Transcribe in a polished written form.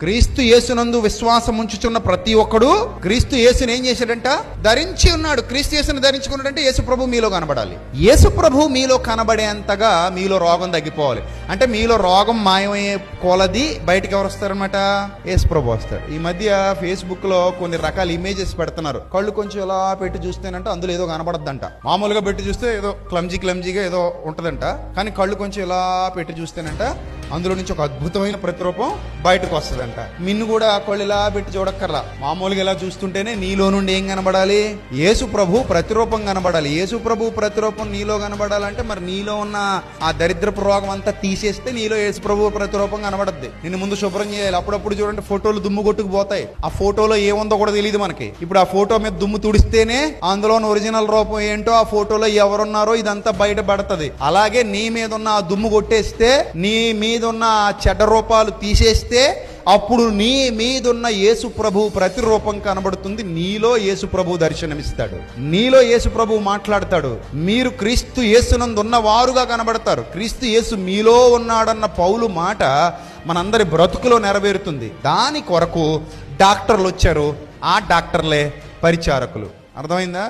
క్రీస్తు యేసునందు విశ్వాసం ఉంచుచున్న ప్రతి ఒక్కడు క్రీస్తు యేసుని ఏం చేశాడంట? ధరించి ఉన్నాడు. క్రీస్తు యేసుని ధరించుకున్నాడంటే యేసు ప్రభు మీలో కనబడాలి. యేసు ప్రభు మీలో కనబడేంతగా మీలో రోగం తగ్గిపోవాలి. అంటే మీలో రోగం మాయమయ్యే కొలది బయటకు ఎవరు వస్తారనమాట? యేసు ప్రభు వస్తాడు. ఈ మధ్య ఫేస్బుక్ లో కొన్ని రకాల ఇమేజెస్ పెడుతున్నారు. కళ్ళు కొంచెం ఇలా పెట్టి చూస్తేనంట అందులో ఏదో కనబడద్దంట. మామూలుగా పెట్టి చూస్తే ఏదో క్లమ్జీగా ఏదో ఉంటదంట. కానీ కళ్ళు కొంచెం ఇలా పెట్టి చూస్తేనంట అందులో నుంచి ఒక అద్భుతమైన ప్రతిరూపం బయటకు వస్తుందంట. నిన్ను కూడా కళ్ళు ఇలా పెట్టి చూడక్కర్లా, మామూలుగా ఇలా చూస్తుంటేనే నీలో నుండి ఏం కనబడాలి? యేసు ప్రభు ప్రతిరూపం కనబడాలి. యేసు ప్రభు ప్రతిరూపం నీలో కనబడాలంటే మరి నీలో ఉన్న ఆ దరిద్రపు రోగం అంతా తీసేస్తే నీలో యేసు ప్రభు ప్రతిరూపం కనబడద్ది. నిన్ను ముందు శుభ్రం చేయాలి. అప్పుడప్పుడు చూడండి ఫోటోలు దుమ్ము కొట్టుకుపోతాయి. ఆ ఫోటోలో ఏముందో కూడా తెలియదు మనకి. ఇప్పుడు ఆ ఫోటో మీద దుమ్ము తుడిస్తేనే అందులో ఒరిజినల్ రూపం ఏంటో, ఆ ఫోటోలో ఎవరున్నారో ఇదంతా బయటపడుతుంది. అలాగే నీ మీద ఉన్న ఆ దుమ్ము కొట్టేస్తే, నీ మీద ఉన్న చెడ్డ రూపాలు తీసేస్తే అప్పుడు నీ మీదున్న యేసు ప్రభు ప్రతిరూపం కనబడుతుంది. నీలో యేసు ప్రభు దర్శనమిస్తాడు. నీలో యేసు ప్రభు మాట్లాడతాడు. మీరు క్రీస్తు యేసునందు ఉన్న వారుగా కనబడతారు. క్రీస్తు యేసు మీలో ఉన్నాడన్న పౌలు మాట మనందరి బ్రతుకులో నెరవేరుతుంది. దాని కొరకు డాక్టర్లు వచ్చారు. ఆ డాక్టర్లే పరిచారకులు. అర్థమైందా?